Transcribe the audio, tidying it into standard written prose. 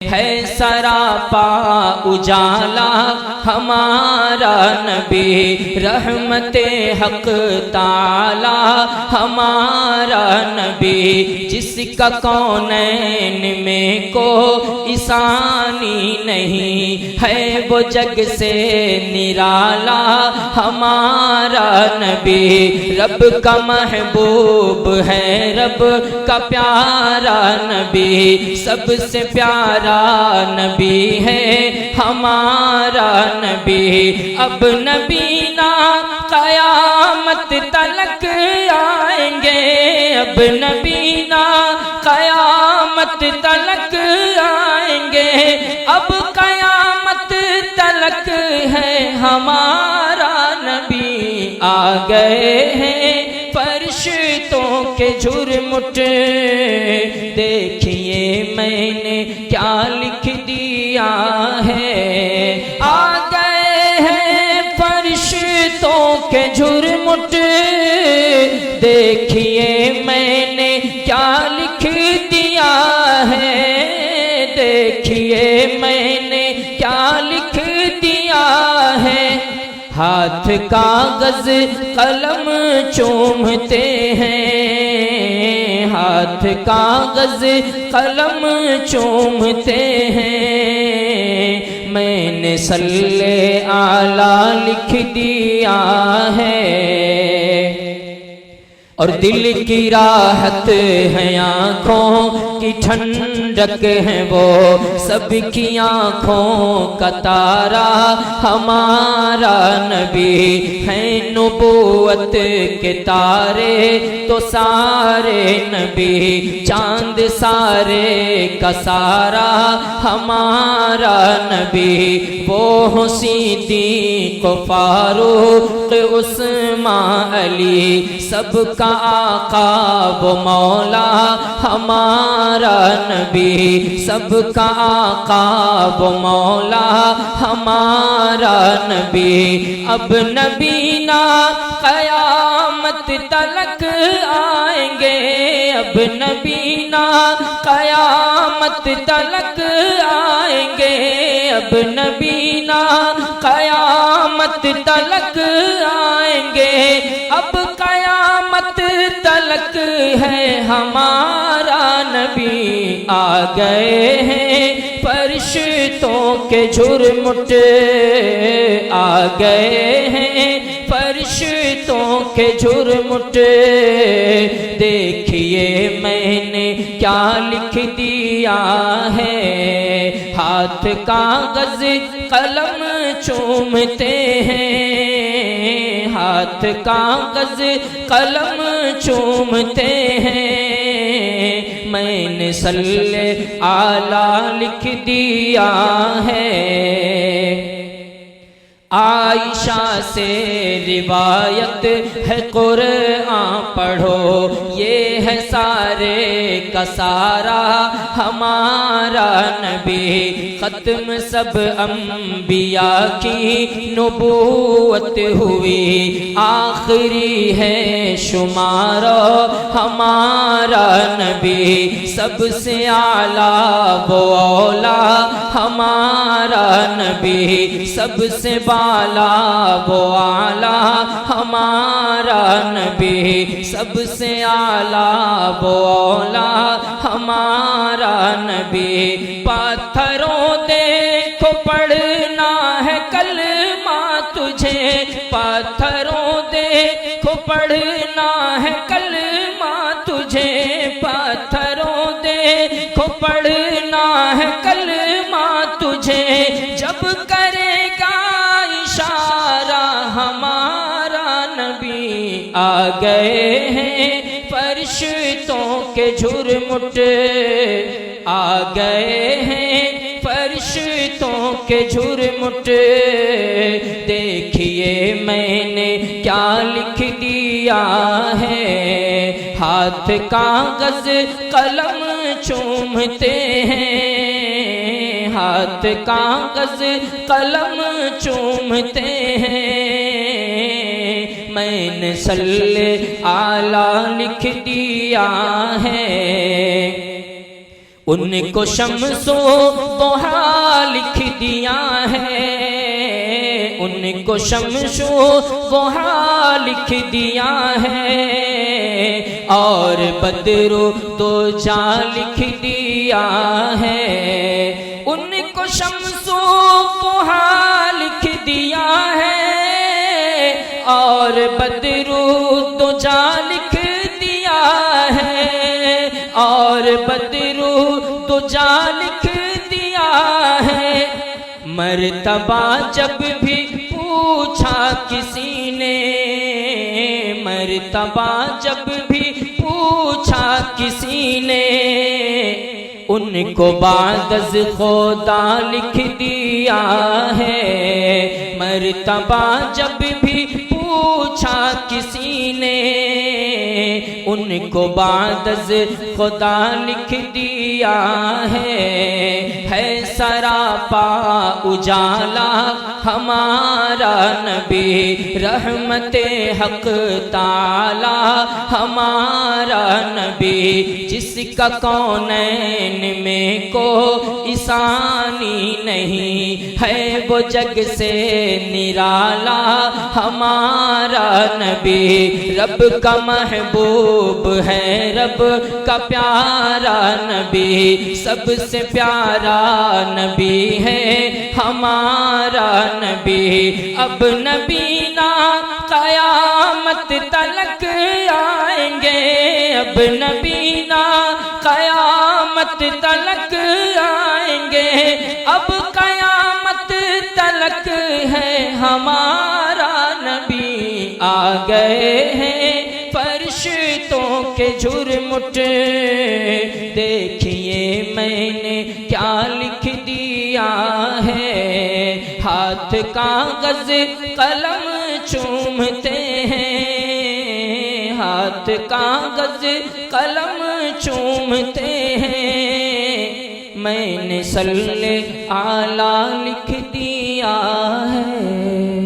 ہے سراپا اجالا ہمارا نبی، رحمت حق تعالی ہمارا نبی، جس کا کونین میں کوئی ثانی نہیں، ہے وہ جگ سے نرالا ہمارا نبی، رب کا محبوب ہے رب کا پیارا نبی، سب سے پیارا نبی ہے ہمارا نبی، اب نبی نا قیامت تلک آئیں گے، اب نبی نا قیامت تلک آئیں گے، اب قیامت تلک ہے ہمارا نبی، آ گئے ہیں فرشتوں کے جھرمٹ، دیکھیے میں نے کیا لکھ دیا ہے، آ گئے ہیں فرشتوں کے جھرمٹ، دیکھیے میں نے کیا لکھ دیا ہے، دیکھیے میں نے کیا لکھ دیا ہے، ہاتھ کاغذ قلم چومتے ہیں، ہاتھ کاغذ قلم چومتے ہیں، میں نے صلی اعلیٰ لکھ دیا ہے، اور دل کی راحت ہے آنکھوں کی ٹھنڈک ہے وہ، سب کی آنکھوں کا تارا ہمارا نبی، ہے نبوت کے تارے تو سارے نبی، چاند سارے کا سارا ہمارا نبی، وہ صدیق و فاروق عثمان علی، سب کا آقا وہ مولا ہمارا نبی، سب کا آقا وہ مولا ہمارا نبی، اب نبی نا قیامت تلک آئیں گے، اب نبی نا قیامت تلک آئیں گے، اب نبی نا قیامت تلک آئیں گے، اب قیامت تلک ہے ہمارا نبی، آ گئے ہیں فرشتوں کے جھرمٹ، آ گئے ہیں فرشتوں کے جھرمٹ، دیکھیے میں نے کیا لکھ دیا ہے، ہاتھ کاغذ قلم چومتے ہیں، ہاتھ کاغذ قلم چومتے ہیں، میں نے صلی اعلیٰ لکھ دیا ہے، عائشہ سے روایت ہے قرآن پڑھو، یہ ہے سارے کا سارا ہمارا نبی، ختم سب انبیاء کی نبوت ہوئی، آخری ہے شمار ہمارا نبی، سب سے اعلیٰ وہ اولا ہمارا نبی، سب سے بالا وہ اعلیٰ ہمارا نبی، سب سے اعلیٰ وہ اولا ہمارا نبی، پاتھروں دیکھو پڑھنا ہے کلمہ تجھے، پاتھروں دیکھو پڑھنا ہے کلمہ تجھے، پاتھروں دیکھو پڑھنا ہے کلمہ تجھے، جب کرے گا اشارہ ہمارا نبی، آ گئے ہیں فرشتوں کے جھرمٹ، آ گئے ہیں فرشتوں کے جھرمٹ، دیکھیے میں نے کیا لکھ دیا ہے، ہاتھ کاغذ قلم چومتے ہیں، ہاتھ کاغذ قلم چومتے ہیں، میں نے صلی اعلیٰ لکھ دیا ہے، ان کو شمس و ضحیٰ لکھ دیا ہے، ان کو شمس و ضحیٰ لکھ دیا ہے، اور بدر و دوجا لکھ دیا ہے، ان کو شمس و ضحیٰ لکھ دیا ہے، اور بدر و دوجا لکھ دیا ہے، اور بدر و دوجا لکھ دیا ہے۔ مرتبہ جب بھی پوچھا کسی نے، مرتبہ جب بھی پوچھا کسی نے، ان کو بعد از خدا لکھ دیا ہے۔ مرتبہ جب بھی پوچھا کسی نے، ان کو بعد از خدا لکھ دیا ہے سراپا اجالا ہمارا نبی، رحمت حق تعالی ہمارا نبی، جس کا کونین میں کوئی ثانی نہیں ہے، وہ جگ سے نرالا ہمارا نبی، رب کا محبوب ہے، رب کا پیارا نبی، سب سے پیارا نبی ہے ہمارا نبی۔ اب نبی نا قیامت تلک آئیں گے، اب نبی نا قیامت تلک آئیں گے، اب قیامت تلک ہے ہمارا نبی، آ گئے ہیں فرشتوں کے جھرمٹ، دیکھیے میں نے کیا لکھ دیا ہے، ہاتھ کاغذ قلم چومتے ہیں، ہاتھ کاغذ قلم چومتے ہیں، میں نے صلی اعلیٰ لکھ دیا ہے۔